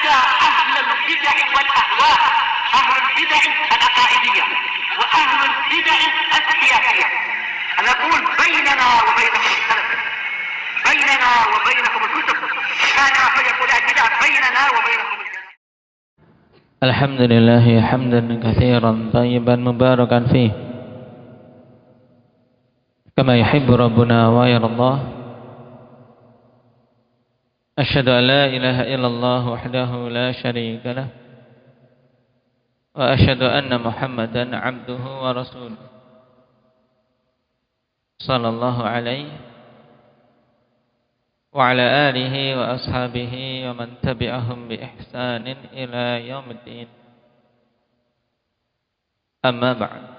حتى أهل البدع والأهواء، أهل البدع العقائدية وأهل البدع السياسية. أنا أقول بيننا وبينكم السلف، بيننا وبينكم الكتب، كان فيقول البدع بيننا وبينكم السلف. الحمد لله حمدا كثيرا طيبا مباركا فيه كما يحب ربنا ويرضى. أشهد أن لا إله إلا الله وحده لا شريك له، وأشهد أن محمدا عبده ورسوله صلى الله عليه وعلى آله وأصحابه ومن تبعهم بإحسان إلى يوم الدين. أما بعد،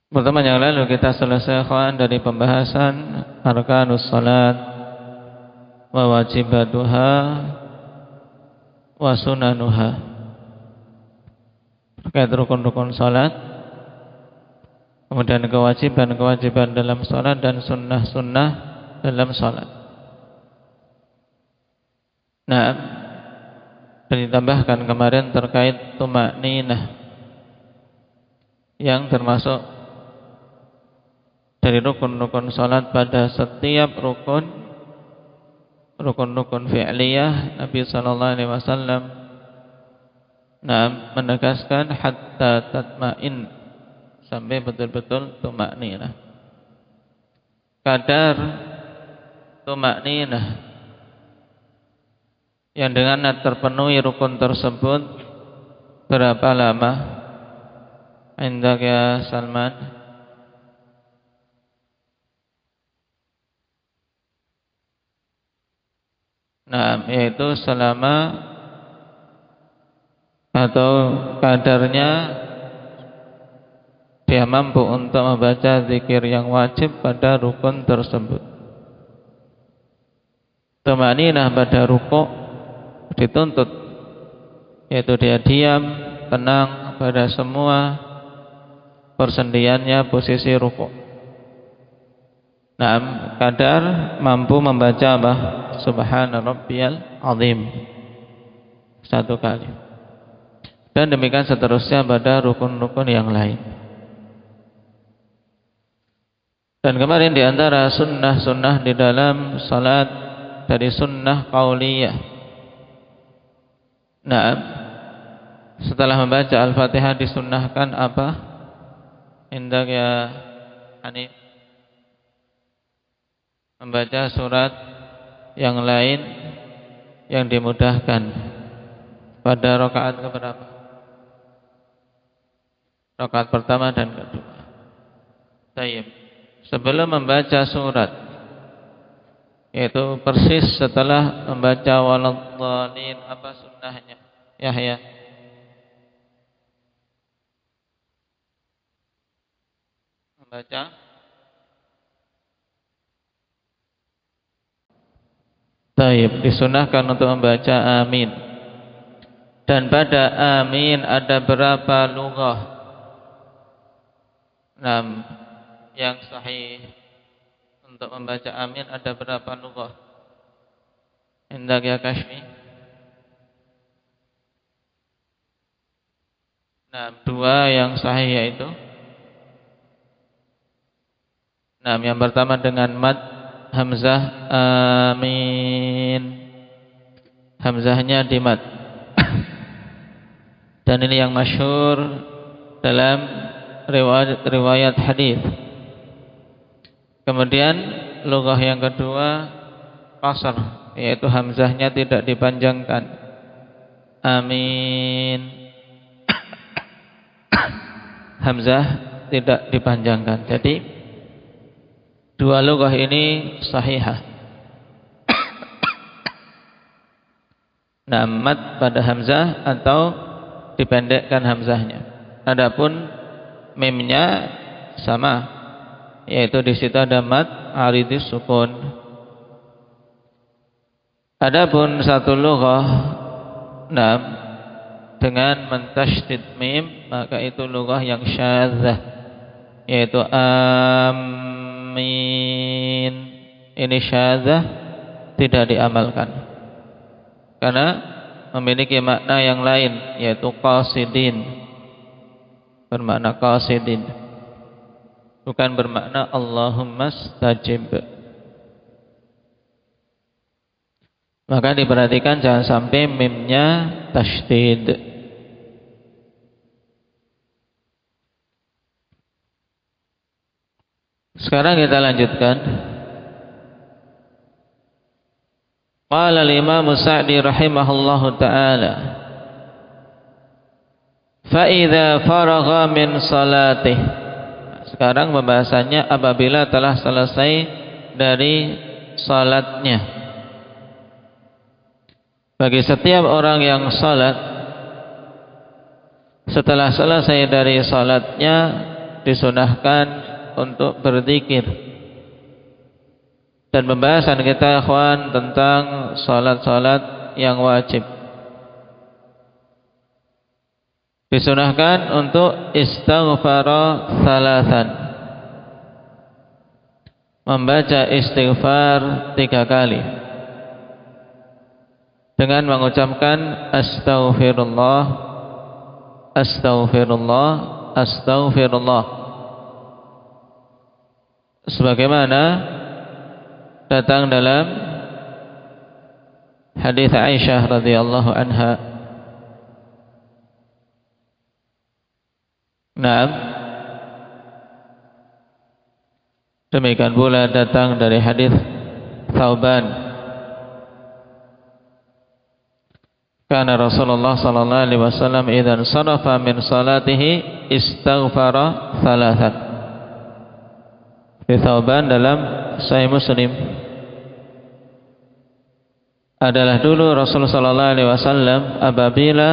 pertemuan yang lalu kita selesai dari pembahasan arkanus salat wa wajibatuha wa sunanuha, terkait rukun-rukun salat, kemudian kewajiban-kewajiban dalam salat dan sunnah-sunnah dalam salat. Nah, dan ditambahkan kemarin terkait tumakninah yang termasuk dari rukun-rukun salat pada setiap rukun-rukun fi'liyah. Nabi sallallahu alaihi wasallam menegaskan hatta tatma'in, sampai betul-betul tumakninah. Kadar tumakninah yang dengan terpenuhi rukun tersebut berapa lama? Indak ya Salman? Yaitu selama atau kadarnya dia mampu untuk membaca zikir yang wajib pada rukun tersebut. Tumakninah pada rukuk dituntut, yaitu dia diam, tenang pada semua persendiannya posisi rukuk. Kadar mampu membaca apa? Subhana rabbiyal azim satu kali. Dan demikian seterusnya pada rukun-rukun yang lain. Dan kemarin di antara sunnah-sunnah di dalam salat dari sunnah qauliyah. Setelah membaca Al-Fatihah disunnahkan apa? Indak ya Hanif? Membaca surat yang lain yang dimudahkan pada rakaat keberapa? Rakaat pertama dan kedua. Tayyib. Sebelum membaca surat, yaitu persis setelah membaca waladhdallin, apa sunnahnya? Yahya. Membaca tayyib, disunahkan untuk membaca amin. Dan pada amin ada berapa lughah? Yang sahih untuk membaca amin ada berapa lughah? Indak ya Kashmi? Dua yang sahih yaitu yang pertama dengan mad hamzah amin, hamzahnya di mad. Dan ini yang masyhur dalam riwayat hadis. Kemudian lughah yang kedua qasr, yaitu hamzahnya tidak dipanjangkan. Amin, hamzah tidak dipanjangkan. Jadi dua lughah ini sahihah. Mad pada hamzah atau dipendekkan hamzahnya. Adapun mimnya sama, yaitu di situ ada mad aridis sukun. Adapun satu lughah dengan mentasydid mim, maka itu lughah yang syadzah, yaitu amin. Ini syadzah, tidak diamalkan karena memiliki makna yang lain, yaitu qasidin, bermakna qasidin, bukan bermakna Allahumma stajib. Maka diperhatikan jangan sampai mimnya tasydid. Sekarang kita lanjutkan. Qala al-Imam Sa'di rahimahullahu ta'ala, fa idza faragha min salatih. Sekarang pembahasannya apabila telah selesai dari salatnya. Bagi setiap orang yang salat, setelah selesai dari salatnya disunahkan untuk berzikir. Dan pembahasan kita ikhwan tentang salat-salat yang wajib, disunahkan untuk istighfara thalathan, membaca istighfar 3 kali dengan mengucapkan astaghfirullah, astaghfirullah, astaghfirullah, sebagaimana datang dalam hadis Aisyah radhiyallahu anha. Naam. Demikian pula datang dari hadis Thauban. Kana Rasulullah sallallahu alaihi wasallam idza sarafa min salatihi istaghfara thalathan. Di Thauban dalam Sahih Muslim. Adalah dulu Rasulullah sallallahu alaihi wasallam apabila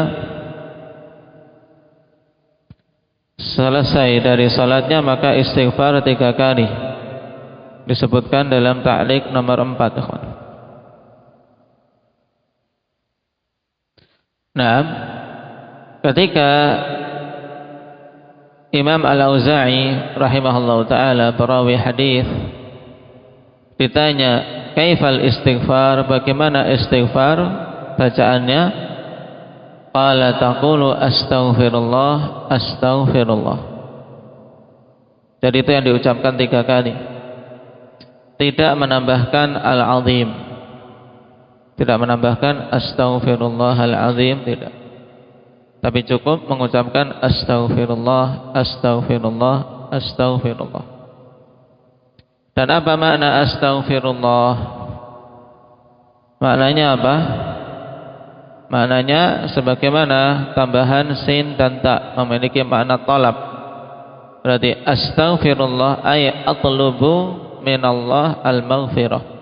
selesai dari salatnya maka istighfar 3 kali. Disebutkan dalam ta'liq nomor 4, ikhwan. Nah, ketika Imam Al-Auza'i rahimahullahu ta'ala, perawi hadis, ditanya kaifal istighfar, bagaimana istighfar bacaannya, qala taqulu astaghfirullah, astaghfirullah. Jadi itu yang diucapkan 3 kali, tidak menambahkan al-azim, tidak menambahkan astaghfirullahal azim, tidak. Tapi cukup mengucapkan astaghfirullah, astaghfirullah, astaghfirullah. Dan apa makna astaghfirullah? Maknanya apa? Maknanya sebagaimana tambahan sin dan ta memiliki makna talab. Berarti astaghfirullah ay atlubu minallah al-maghfirah.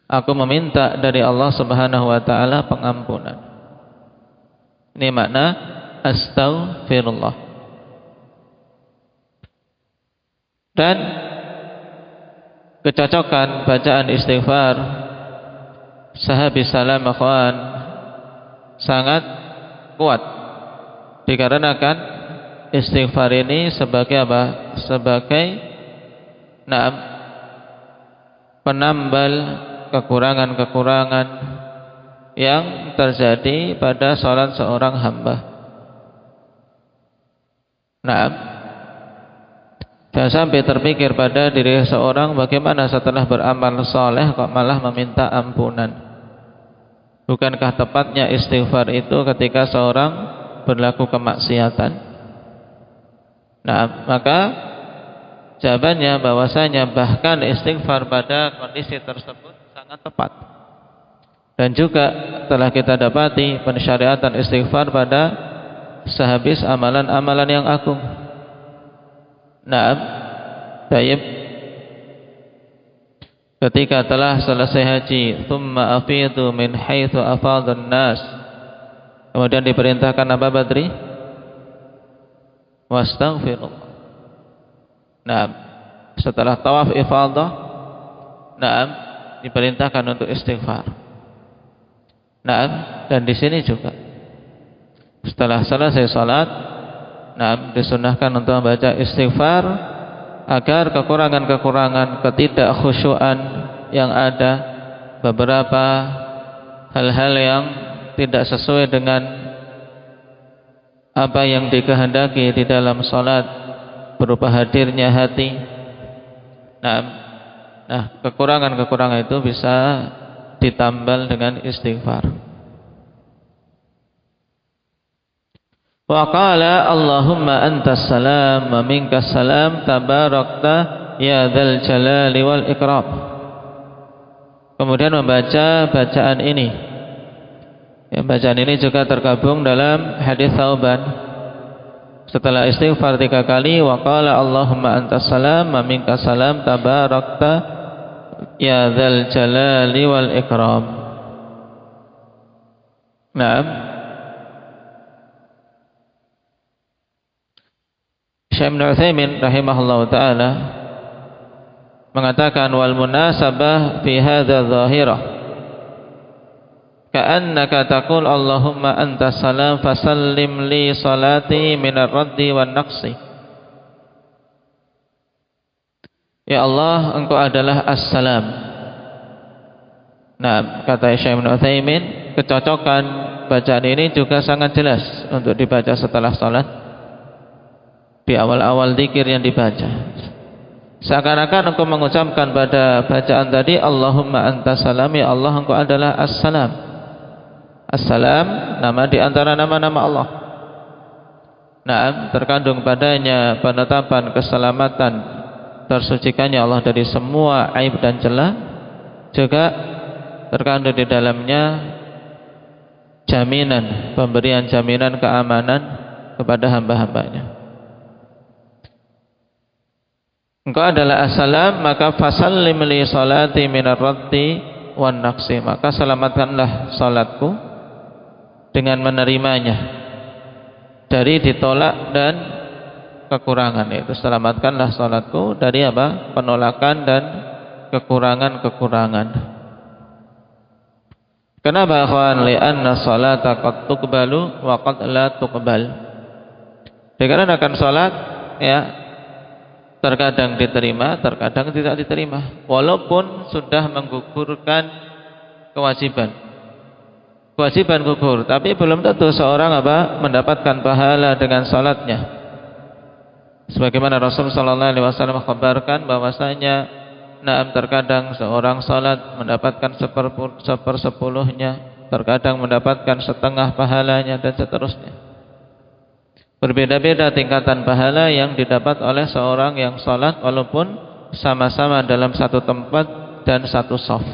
Aku meminta dari Allah Subhanahu wa taala pengampunan. Ini makna astaghfirullah. Dan kecocokan bacaan istighfar sahabi salam akhwan sangat kuat, dikarenakan istighfar ini sebagai apa? Sebagai penambal kekurangan-kekurangan yang terjadi pada salat seorang hamba. Jangan sampai terpikir pada diri seorang bagaimana setelah beramal soleh kok malah meminta ampunan. Bukankah tepatnya istighfar itu ketika seorang berlaku kemaksiatan? Maka jawabannya bahwasanya bahkan istighfar pada kondisi tersebut sangat tepat. Dan juga telah kita dapati pensyariatan istighfar pada sehabis amalan-amalan yang agung. Tayyib. Ketika telah selesai haji, thumma afidu min haitsu afadun nas. Kemudian diperintahkan apa Badri? Wastaghfirullah. Setelah tawaf ifadah, diperintahkan untuk istighfar. Naam, dan di sini juga setelah selesai salat, naam, disunahkan untuk membaca istighfar agar kekurangan-kekurangan ketidakkhusyuan yang ada, beberapa hal-hal yang tidak sesuai dengan apa yang dikehendaki di dalam salat berupa hadirnya hati. Nah, kekurangan-kekurangan itu bisa ditambal dengan istighfar. Wa qala Allahumma antas salam wa minkas salam tabarakta ya dzal jalali wal ikram. Kemudian membaca bacaan ini. Ya, bacaan ini juga tergabung dalam hadis Tsauban. Setelah istighfar 3 kali, wa qala Allahumma antas salam wa minkas salam tabarakta ya dzal jalali wal ikram. Naam. Syekh Ibnu Utsaimin rahimahullahu taala mengatakan wal munasabah fi hadza dhahirah ka'annaka taqul Allahumma antas salam fasallim li salati minar raddi wan naqsi. Ya Allah, Engkau adalah as-salam. Nah, kata Syekh Ibnu Utsaimin, kecocokan bacaan ini juga sangat jelas untuk dibaca setelah salat, di awal-awal zikir yang dibaca. Seakan-akan engkau mengucapkan pada bacaan tadi Allahumma antas salam, ya Allah, Engkau adalah as-salam. As-salam nama di antara nama-nama Allah. Nah, terkandung padanya penetapan keselamatan, tersucikannya Allah dari semua aib dan celah. Juga terkandung di dalamnya jaminan, pemberian jaminan keamanan kepada hamba-hambanya. Engkau adalah as-salam, maka fasallim li salati minar raddi wan naqsi, maka selamatkanlah salatku dengan menerimanya dari ditolak dan kekurangan. Itu selamatkanlah salatku dari apa? Penolakan dan kekurangan-kekurangan. Kenapa akhwan? Li'anna salata qad tuqbalu wa qad la tuqbal. Dikarenakan salat ya terkadang diterima, terkadang tidak diterima, walaupun sudah menggugurkan kewajiban. Kewajiban gugur, tapi belum tentu seorang apa? Mendapatkan pahala dengan salatnya. Sebagaimana Rasul sallallahu alaihi wasallam mengkhabarkan bahwasanya naam terkadang seorang salat mendapatkan sepersepuluhnya, terkadang mendapatkan setengah pahalanya dan seterusnya. Berbeda-beda tingkatan pahala yang didapat oleh seorang yang salat walaupun sama-sama dalam satu tempat dan satu shaf.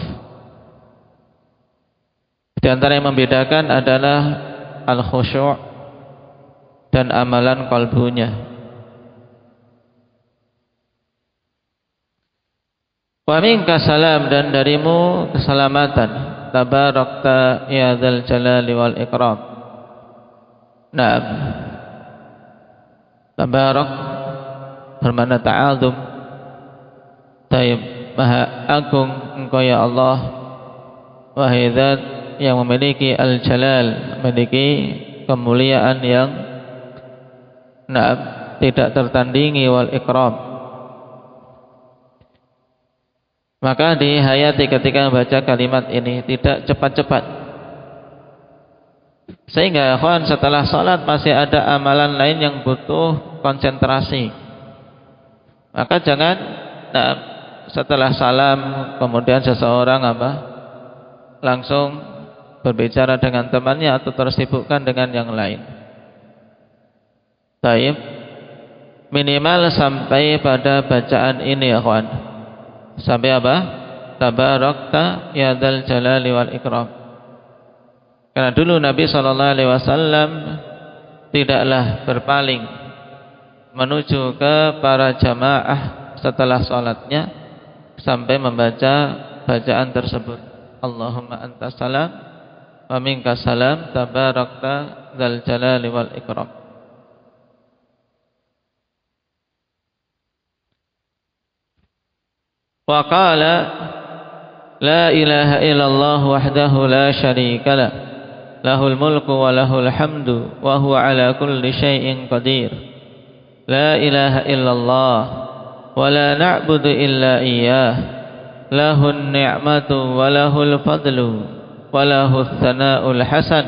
Di antara yang membedakan adalah al-khusyu' dan amalan qalbunya. Wa minka salam, dan darimu keselamatan. Tabarakta ya dzal jalali wal ikram. Naam. Tabarak bermakna ta'adzum. Taib, maha agung Engkau ya Allah, wahai zat yang memiliki al-jalal, memiliki kemuliaan yang tidak tertandingi, wal ikram. Maka dihayati ketika membaca kalimat ini, tidak cepat-cepat. Sehingga ikhwan, setelah salat masih ada amalan lain yang butuh konsentrasi. Maka jangan setelah salam kemudian seseorang langsung berbicara dengan temannya atau tersibukkan dengan yang lain. Baik, minimal sampai pada bacaan ini ya kawan. Sampai apa? Tabarakta ya dzal jalali wal ikram. Karena dulu Nabi SAW tidaklah berpaling menuju ke para jamaah setelah salatnya sampai membaca bacaan tersebut. Allahumma antas salam wa minkas salam tabarakta dzal jalali wal ikram. Wa qala La ilaha illallah wahdahu la syarika lah, lahul mulku wa lahul hamdu wa huwa ala kulli syai'in qadir. La ilaha illallah wa la na'budu illa iyyah, lahun ni'matu wa lahul fadlu wa lahus sana'ul hasan.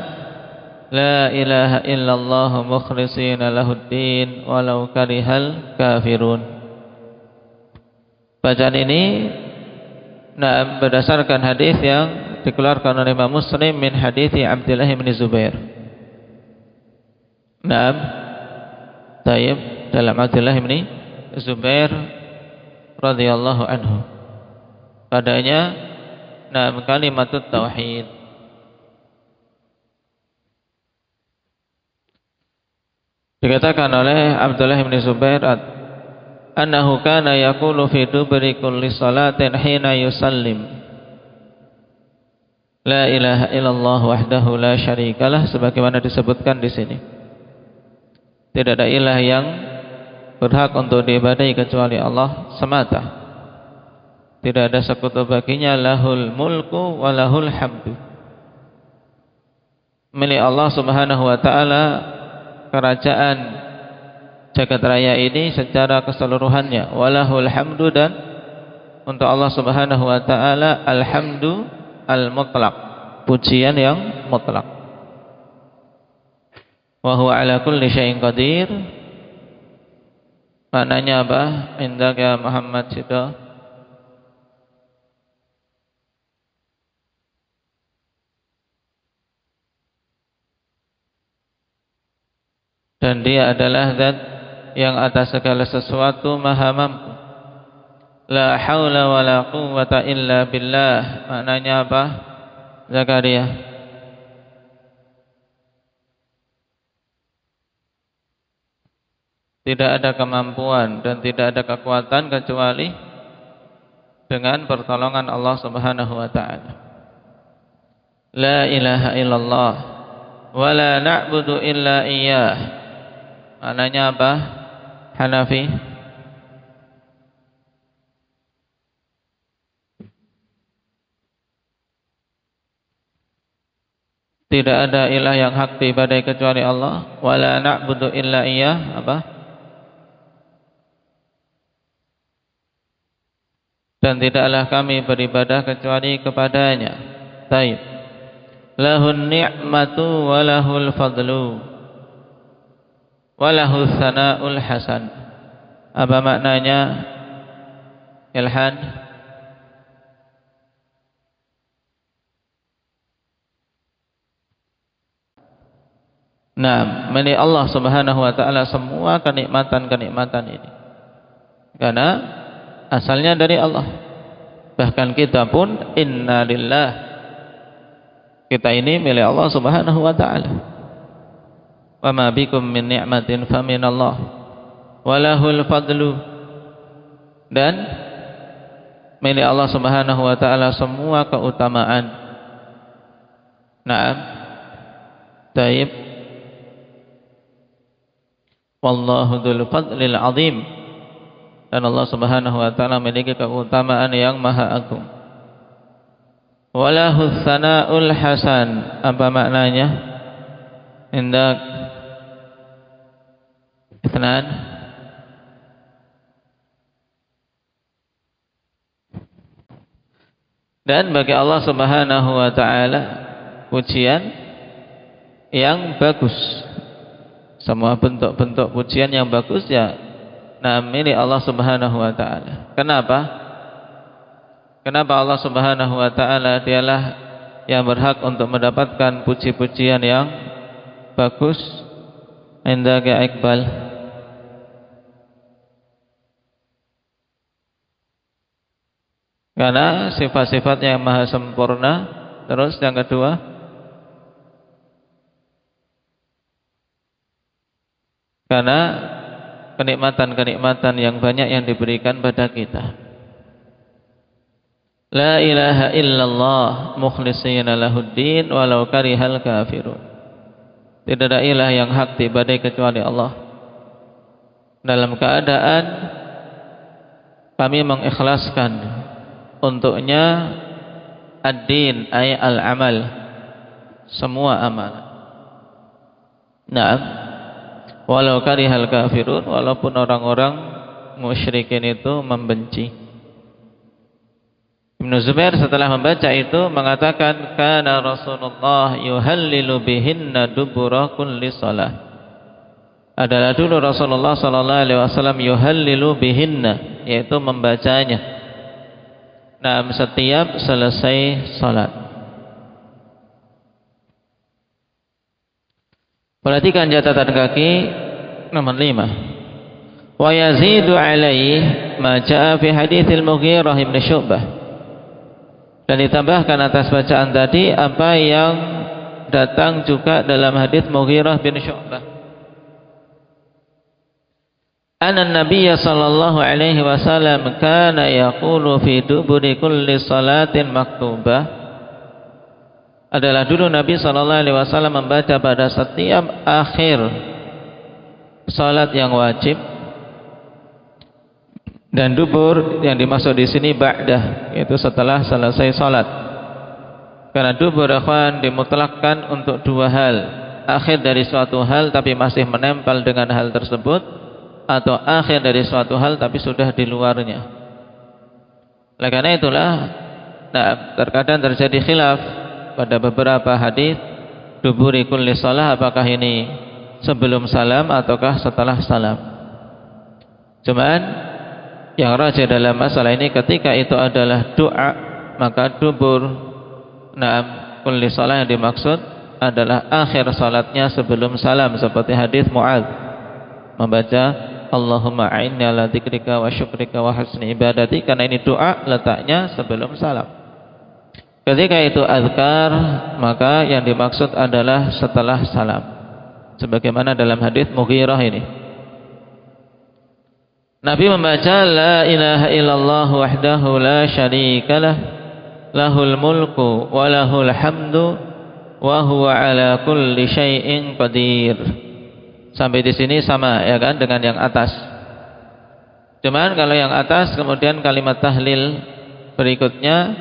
La ilaha illallah mukhlishina lahuddin walau karihal kafirun. Bacaan ini berdasarkan hadis yang dikeluarkan oleh Imam Muslim min hadis Abdullah bin Zubair. Taib dalam Abdullah bin Zubair radhiyallahu anhu. Padanya kalimatut tauhid. Dikatakan oleh Abdullah bin Zubair annahu kana yaqulu fi dubri kulli salatin hina yusallim la ilaha illallah wahdahu la syarikalah, sebagaimana disebutkan di sini. Tidak ada ilah yang berhak untuk diibadahi kecuali Allah semata. Tidak ada sekutu baginya, lahul mulku wa lahul hamdu. Milik Allah Subhanahu wa taala kerajaan jagat raya ini secara keseluruhannya. Walahul hamdu, dan untuk Allah Subhanahu wa taala alhamdu al-mutlaq, pujian yang mutlak. Wa huwa ala kulli syai'in qadir. Maknanya apa? Indak ya Muhammad Sido. Dan dia adalah zat yang atas segala sesuatu maha mampu. La haula wa la quwwata illa billah. Maknanya apa? Zakaria. Tidak ada kemampuan dan tidak ada kekuatan kecuali dengan pertolongan Allah Subhanahu wa taala. La ilaha illallah wa la na'budu illa iyyah. Maknanya apa? Hanafi. Tidak ada ilah yang hak diibadahi kecuali Allah. Wala na'budu illa iyyah. Apa? Dan tidaklah kami beribadah kecuali kepadanya. Taib. Lahun ni'matu wa lahul fadlu walahu sana'ul hasan. Apa maknanya? Ilhan. Nah, milik Allah Subhanahu wa taala semua kenikmatan-kenikmatan ini. Karena asalnya dari Allah. Bahkan kita pun inna lillah. Kita ini milik Allah Subhanahu wa taala. Wa ma bikum min ni'matin faminallah walahul fadlu, dan milik Allah Subhanahu wa taala semua keutamaan. Naam. Taib. Wallahu dzul fadlil azim, dan Allah Subhanahu wa taala memiliki keutamaan yang maha agung. Walahus sana'ul hasan. Apa maknanya? Indak Isnan. Dan bagi Allah Subhanahu wa taala pujian yang bagus. Semua bentuk-bentuk pujian yang bagus ya milik Allah Subhanahu wa taala. Kenapa? Kenapa Allah Subhanahu wa taala dialah yang berhak untuk mendapatkan puji-pujian yang bagus? Indaka Iqbal. Karena sifat-sifatnya yang maha sempurna. Terus yang kedua, karena kenikmatan-kenikmatan yang banyak yang diberikan pada kita. La ilaha illallah mukhlishina lahuddin walau karihal kafirun. Tidak ada ilah yang hak diibadahi kecuali Allah. Dalam keadaan kami mengikhlaskan untuknya Ad-din ay al-amal, semua amalan. Naam. Walau karihal kafirun, walaupun orang-orang musyrikin itu membenci. Ibnu Zubair setelah membaca itu mengatakan, kana Rasulullah yuhallilu bihinna dubura kulli shalah. Adalah dulu Rasulullah sallallahu alaihi wasallam yuhallilu bihinna, yaitu membacanya. Nah, setiap selesai salat. Perhatikan catatan kaki nomor 5. Wa yazidu alaihi ma jaa fi haditsil Mughirah bin Syu'bah. Dan ditambahkan atas bacaan tadi apa yang datang juga dalam hadis Mughirah bin Syu'bah. Anna Nabiy sallallahu alaihi wasallam kana yaqulu fi duburi kulli salatin maktubah. Adalah dulu Nabi sallallahu alaihi wasallam membaca pada setiap akhir salat yang wajib. Dan dubur yang dimaksud di sini ba'dah, yaitu setelah selesai salat. Karena dubur ikhwan dimutlakkan untuk dua hal, akhir dari suatu hal tapi masih menempel dengan hal tersebut, atau akhir dari suatu hal tapi sudah di luarnya. Oleh karena itulah, terkadang terjadi khilaf pada beberapa hadis duburi kulli shalah, apakah ini sebelum salam ataukah setelah salam. Cuman yang rajih dalam masalah ini, ketika itu adalah doa, maka dubur kulli shalah yang dimaksud adalah akhir salatnya sebelum salam, seperti hadis Mu'adz membaca Allahumma a'inni ala dzikrika wa syukrika wa husni ibadati, karena ini doa letaknya sebelum salam. Ketika itu azkar, maka yang dimaksud adalah setelah salam, sebagaimana dalam hadis Mughirah ini. Nabi membaca la ilaha illallah wahdahu la syarikalah lahul mulku wa lahul hamdu wa huwa ala kulli syai'in qadir. Sampai di sini sama ya kan dengan yang atas. Cuman kalau yang atas kemudian kalimat tahlil berikutnya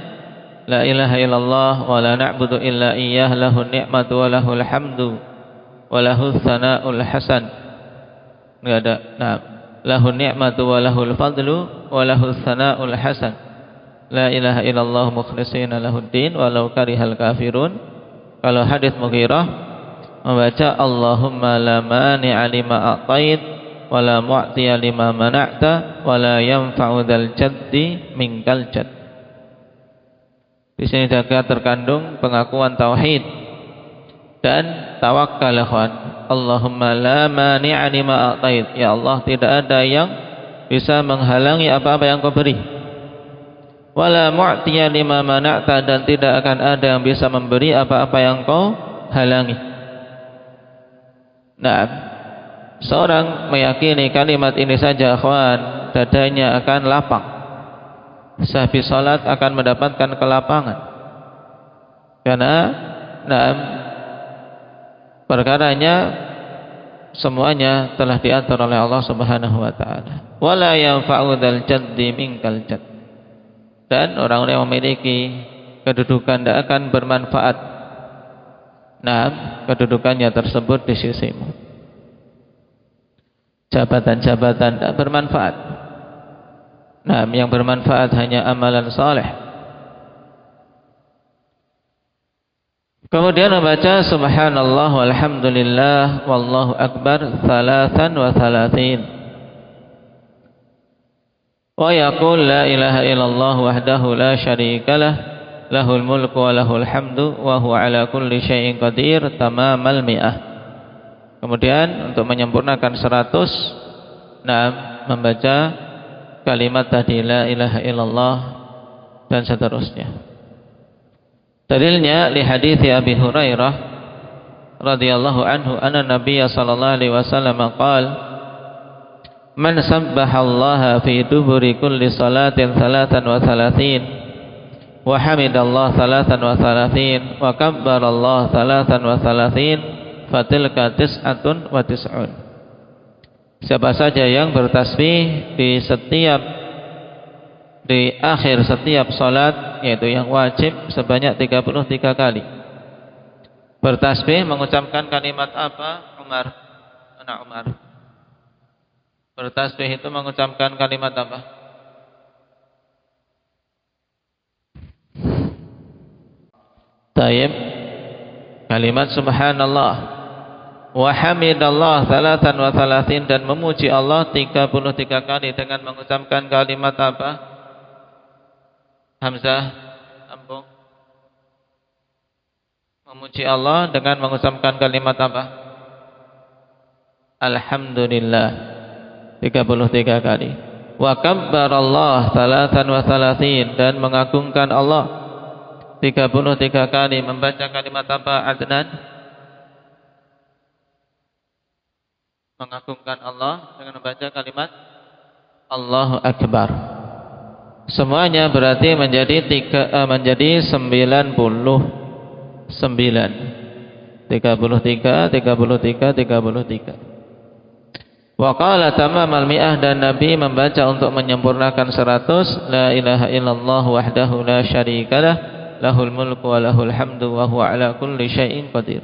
la ilaha illallah wa la na'budu illa iyyah lahun ni'matu wa lahul hamdu wa lahul tsana'ul hasan. Enggak ada. Nah, lahun ni'matu wa lahul fadlu wa lahul tsana'ul hasan. La ilaha illallah mukhlishina lahuddin walau karihal kafirun. Kalau hadis Mughirah membaca Allahumma la mani'a lima a'tait wa la mu'tiya lima mana'ta wa la yanfa'u dzal jaddi minkal jadd. Di sini juga terkandung pengakuan tauhid dan tawakkal ikhwan. Allahumma la mani'a lima a'tait, ya Allah tidak ada yang bisa menghalangi apa-apa yang Kau beri. Wala mu'tiya lima mana'ta, dan tidak akan ada yang bisa memberi apa-apa yang Kau halangi. Nah, seorang meyakini kalimat ini saja ikhwan, dadanya akan lapang. Sehabis salat akan mendapatkan kelapangan. Karena perkaranya semuanya telah diatur oleh Allah Subhanahu wa taala. Wala yanfa'u dzal jaddi minkal jadd. Dan orang-orang yang memiliki kedudukan tidak akan bermanfaat. Kedudukannya tersebut di sisimu. Jabatan-jabatan tidak bermanfaat. Yang bermanfaat hanya amalan saleh. Kemudian membaca subhanallah walhamdulillah wallahu akbar 33. Wa yaqul la ilaha illallah wahdahu la syarikalah lahul mulku wa lahul hamdu wa huwa ala kulli syai'in qadir tamamal mi'ah. Kemudian untuk menyempurnakan 100, membaca kalimat tadi la ilaha illallah dan seterusnya. Dalilnya li hadits Abi Hurairah radhiyallahu anhu anna Nabiy sallallahu alaihi wasallam qala man sabbahallaha fi duburi kulli salatin 33 wa hamidallah 33 wa kabbarallah 33 fatilka tis'atun wa tis'un. Siapa saja yang bertasbih di setiap di akhir setiap salat, yaitu yang wajib sebanyak 33 kali. Bertasbih mengucapkan kalimat apa? Umar. Anak Umar. Bertasbih itu mengucapkan kalimat apa? Taib. Kalimat subhanallah wa hamidallah 33 dan memuji Allah 33 kali dengan mengucapkan kalimat apa? Hamzah, Ampung. Memuji Allah dengan mengucapkan kalimat apa? Alhamdulillah 33 kali. Wa kabbarallah 33 dan mengagungkan Allah 33 kali. Membaca kalimat apa, Adnan? Mengagungkan Allah dengan membaca kalimat Allahu Akbar. Semuanya berarti menjadi 99. 33. Wa qala tamamal mi'ah dan Nabi membaca untuk menyempurnakan 100. La ilaha illallah wahdahu la syarikalah lahul mulku wa lahul hamdu wa huwa ala kulli syai'in qadir.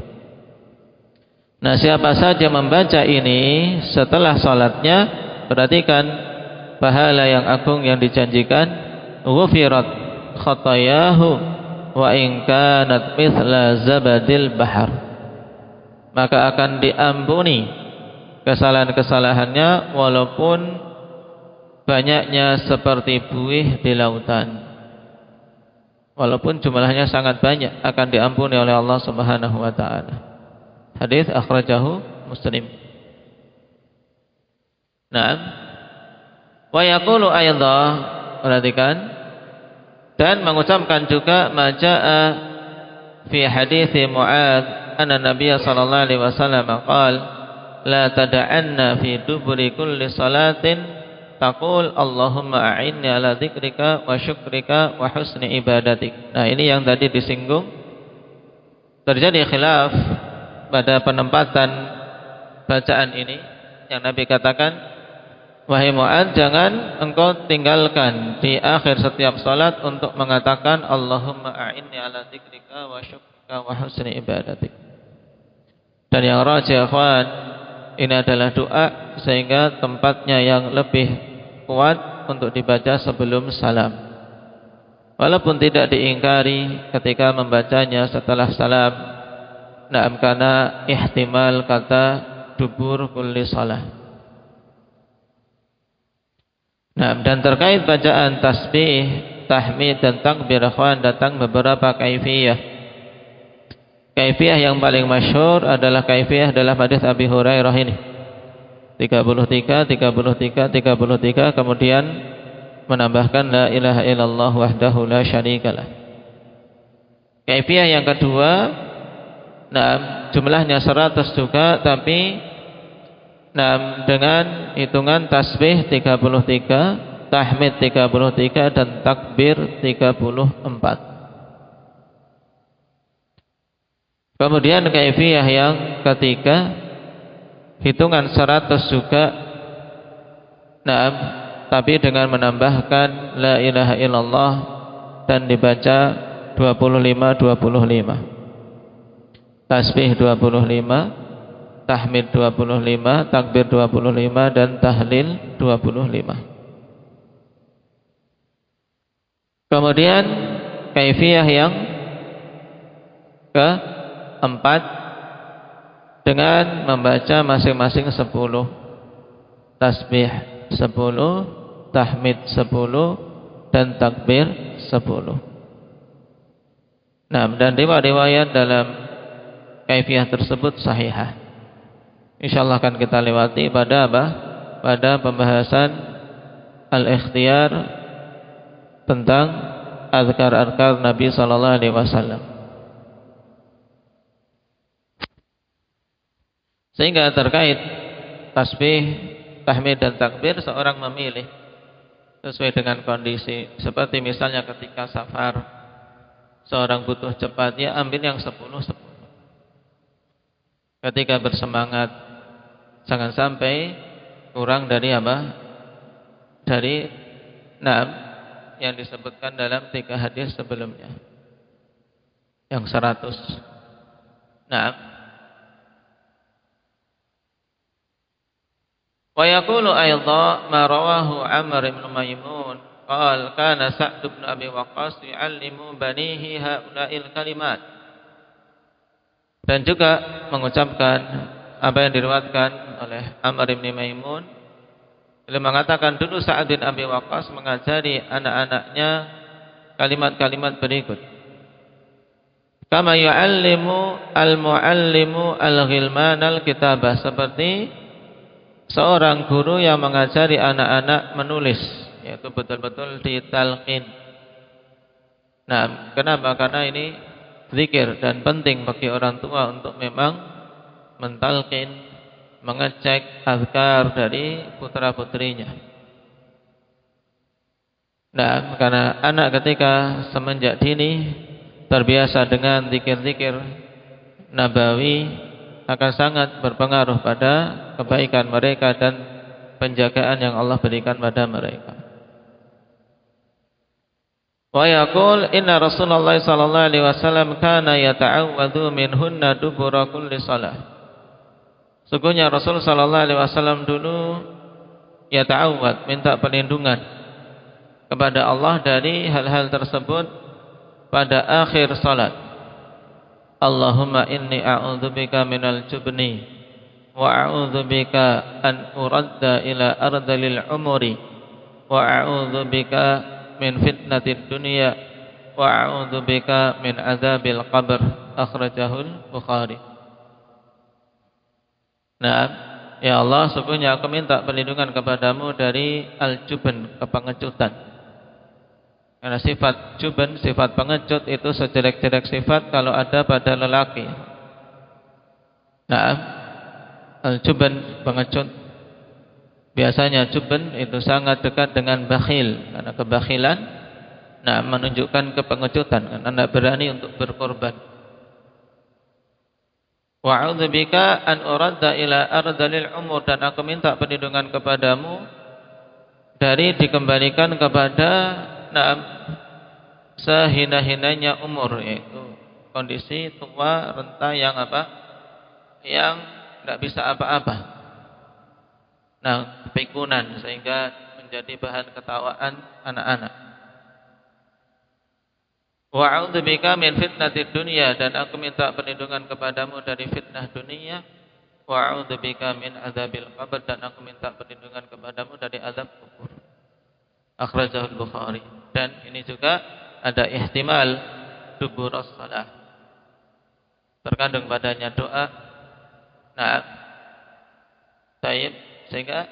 Nah, siapa saja membaca ini setelah salatnya, perhatikan pahala yang agung yang dijanjikan. Ghufirat khatayahu wa in kanat mithla zabadil bahar, maka akan diampuni kesalahan-kesalahannya walaupun banyaknya seperti buih di lautan. Walaupun jumlahnya sangat banyak, akan diampuni oleh Allah Subhanahu wa taala. Hadis akhrajahu Muslim. Naam. Wa yaqulu aydha, perhatikan, dan mengucapkan juga majaa fi hadis Mu'adz anna Nabiy sallallahu alaihi wasallam qala la tad'anna fi duburi kulli salatin taqul Allahumma a'inni ala dzikrika wa syukrika wa husni ibadatik. Nah, ini yang tadi disinggung. Terjadi khilaf pada penempatan bacaan ini yang Nabi katakan, wahai Mu'adz, jangan engkau tinggalkan di akhir setiap salat untuk mengatakan Allahumma a'inni ala dzikrika wa syukrika wa husni ibadatik. Dan yang rajih, ikhwan, ini adalah doa sehingga tempatnya yang lebih kuat untuk dibaca sebelum salam. Walaupun tidak diingkari ketika membacanya setelah salam. Na'am, karena ihtimal kata dubur kulli salah. Nah, dan terkait bacaan tasbih, tahmid dan takbir, ikhwan, datang beberapa kaifiyah. Kaifiyah yang paling masyhur adalah kaifiyah dalam hadis Abi Hurairah ini. 33, kemudian menambahkan la ilaha illallah wahdahu la syarikalah. Kaifiyah yang kedua, nah, jumlahnya 100 juga, tapi nah, dengan hitungan tasbih 33, tahmid 33 dan takbir 34. Kemudian kaifiyah yang ketiga, hitungan 100 juga, nah, tapi dengan menambahkan la ilaha illallah dan dibaca 25. Tasbih 25, tahmid 25, takbir 25 dan tahlil 25. Kemudian kaifiyah yang keempat, dengan membaca masing-masing 10. Tasbih 10, tahmid 10 dan takbir 10. Nah, dan riwayat dalam kaifiyah tersebut sahihah. Insyaallah akan kita lewati pada apa? Pada pembahasan al-ikhtiyar tentang azkar-azkar Nabi sallallahu alaihi wasallam. Sehingga terkait tasbih, tahmid dan takbir, seorang memilih sesuai dengan kondisi. Seperti misalnya ketika safar, seorang butuh cepat, ya ambil yang 10. Ketika bersemangat, jangan sampai kurang dari apa? Dari yang disebutkan dalam 3 hadis sebelumnya. Yang 100. Nah, wa yaqulu aidha ma rawahu Amr bin Maimun qala kana Sa'd bin Abi Waqqas yu'allimu banihi haula'il kalimat. Dan juga mengucapkan apa yang diriwayatkan oleh Amr bin Maimun, beliau mengatakan dulu Sa'd bin Abi Waqqas mengajari anak-anaknya kalimat-kalimat berikut. Kama yu'allimu al-mu'allimu al-ghilman al-kitabah, seperti seorang guru yang mengajari anak-anak menulis, yaitu betul-betul ditalqin. Nah, kenapa? Karena ini zikir dan penting bagi orang tua untuk memang mentalqin, mengecek azkar dari putra-putrinya. Nah, karena anak ketika semenjak dini terbiasa dengan zikir-zikir nabawi akan sangat berpengaruh pada kebaikan mereka dan penjagaan yang Allah berikan pada mereka. Wa yaqul inna Rasulullah sallallahu alaihi wasallam kana yata'awwadhu minhunna dubura kulli shalah. Sungguhnya Rasul sallallahu alaihi wasallam dulu yata'awwad, minta perlindungan kepada Allah dari hal-hal tersebut pada akhir salat. Allahumma inni a'udzubika minal jubni wa a'udzubika an uradda ila ardalil umuri wa a'udzubika min fitnatid dunya wa a'udzubika min azabil qabr. Akhrajahul Bukhari. Nah, ya Allah, sungguhnya aku minta perlindungan kepadamu dari al-jubn, kepengecutan. Karena sifat juban, sifat pengecut itu sejelek-jelek sifat kalau ada pada lelaki. Nah, al-juban, pengecut. Biasanya juban itu sangat dekat dengan bakhil, karena kebakhilan menunjukkan kepengecutan, karena tidak berani untuk berkorban. Wa a'udzubika an uradda ila ardalil umur, dan aku minta perlindungan kepadamu dari dikembalikan kepada sehina-hinanya umur, yaitu kondisi tua renta yang yang tidak bisa apa-apa. Nah, pikunan sehingga menjadi bahan ketawaan anak-anak. Wa a'udzubika min fitnatid dunya, dan aku minta perlindungan kepadamu dari fitnah dunia. Wa a'udzubika min adzabil qabr, dan aku minta perlindungan kepadamu dari azab kubur. Akhrajahul Bukhari. Dan ini juga ada ihtimal duburas shalah, terkandung padanya doa. Nah, taib, sehingga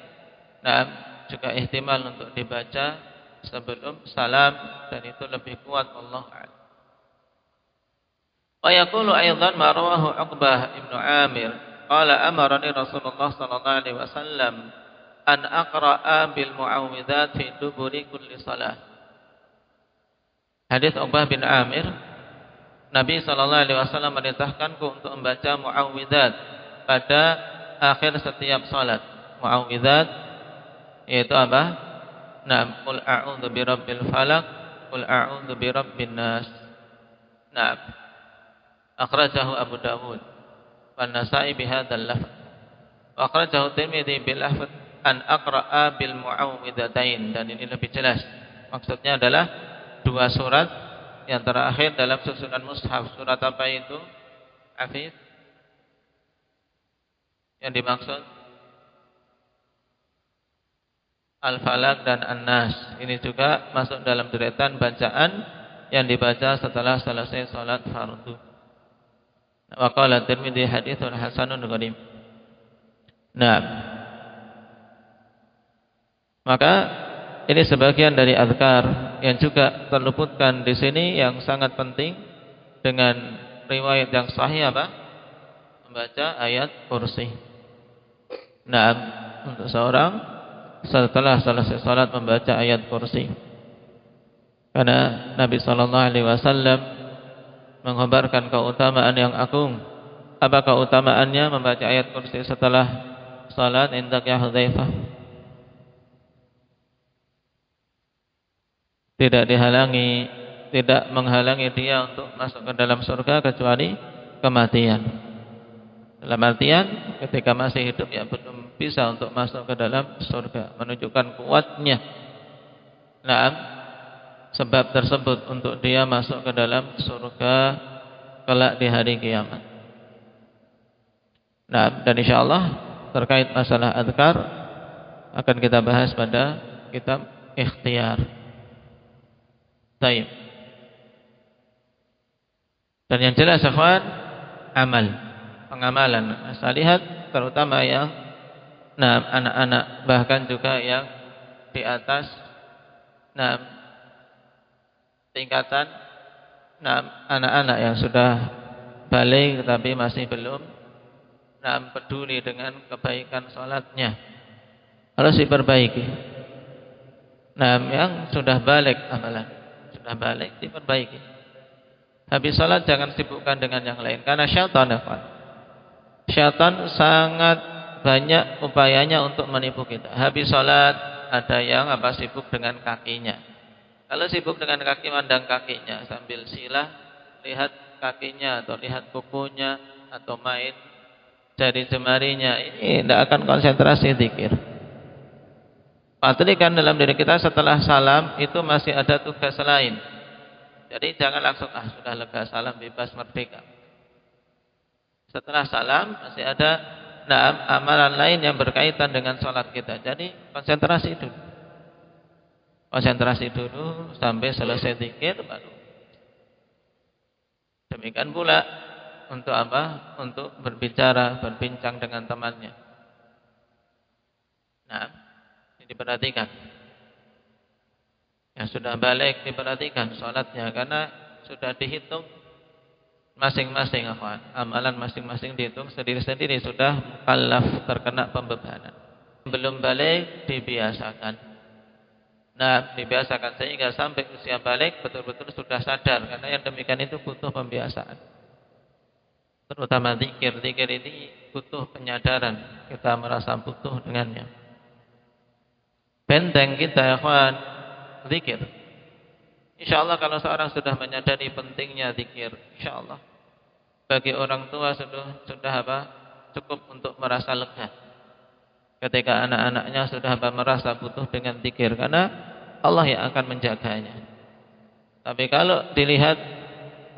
juga ihtimal untuk dibaca sebelum salam, dan itu lebih kuat, wallahu a'lam. Wa yaqulu aidan ma rawahu Uqbah ibn Amir qala amarani Rasulullah sallallahu alaihi wasallam an aqra'a bil mu'awwidzat fi duburi kulli salah. Hadis Uqbah bin Amir, Nabi sallallahu alaihi wasallam merintahkanku untuk membaca mu'awwidzat pada akhir setiap salat. Mu'awwidzat yaitu apa? Qul a'udzu birabbil falaq, qul a'udzu birabbin nas. Akhrajahu Abu Dawud wa Nasa'i bihadzal lafz. Wa akhrajahu Tirmidzi bil lafz an aqra'a bil mu'awwidzatain, dan ini lebih jelas. Maksudnya adalah 2 surat yang terakhir dalam susunan mushaf. Surat apa itu? Hafiz? Yang dimaksud Al-Falaq dan An-Nas. Ini juga masuk dalam deretan bacaan yang dibaca setelah selesai salat fardu. Wa qala Tirmidzi haditsun hasanun gharib. Maka ini sebagian dari azkar yang juga terluputkan di sini, yang sangat penting dengan riwayat yang sahih apa? Membaca ayat kursi. Untuk seorang setelah selesai salat membaca ayat kursi. Karena Nabi sallallahu alaihi wasallam mengabarkan keutamaan yang agung. Apa keutamaannya membaca ayat kursi setelah salat? Indak ya Hudzaifah. tidak menghalangi dia untuk masuk ke dalam surga kecuali kematian. Dalam artian ketika masih hidup ya belum bisa untuk masuk ke dalam surga, menunjukkan kuatnya sebab tersebut untuk dia masuk ke dalam surga kelak di hari kiamat. Dan insyaallah terkait masalah azkar akan kita bahas pada kitab Ikhtiyar. Baik. Dan yang jelas ikhwan, pengamalan. Saya lihat terutama yang anak-anak, bahkan juga yang di atas tingkatan anak-anak yang sudah balik tetapi masih belum peduli dengan kebaikan salatnya, harus diperbaiki. Yang sudah balik diperbaiki. Habis salat jangan sibukkan dengan yang lain, karena syaitan sangat banyak upayanya untuk menipu kita. Habis salat ada yang sibuk dengan kakinya. Kalau sibuk dengan kaki, mandang kakinya sambil silah, lihat kakinya atau lihat kukunya atau main jari jemarinya, ini tidak akan konsentrasi zikir. Pastikan dalam diri kita setelah salam itu masih ada tugas lain. Jadi jangan langsung sudah lega, salam bebas merdeka. Setelah salam masih ada amalan lain yang berkaitan dengan sholat kita. Jadi konsentrasi dulu sampai selesai zikir baru. Demikian pula untuk Untuk berbincang dengan temannya. Ini diperhatikan. Yang sudah balik diperhatikan sholatnya, karena sudah dihitung masing-masing, amalan masing-masing dihitung sendiri-sendiri, sudah mukallaf, terkena pembebanan. Belum balik dibiasakan. Dibiasakan sehingga sampai usia balik betul-betul sudah sadar, karena yang demikian itu butuh pembiasaan. Terutama zikir ini butuh penyadaran, kita merasa butuh dengannya. Benteng kita ya kawan, zikir. Insyaallah kalau seorang sudah menyadari pentingnya zikir, insyaallah bagi orang tua sudah cukup untuk merasa lega. Ketika anak-anaknya sudah merasa butuh dengan zikir, karena Allah yang akan menjaganya. Tapi kalau dilihat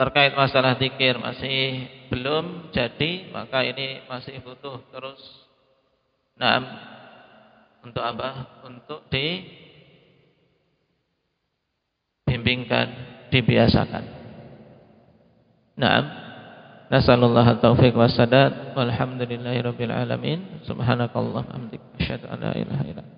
terkait masalah zikir masih belum jadi, maka ini masih butuh terus untuk dibimbingkan, dibiasakan. Nasallallahu taufiq wassadad walhamdulillahirabbil alamin. Subhanakallahumma wa bihamdika asyhadu an la ilaha illa anta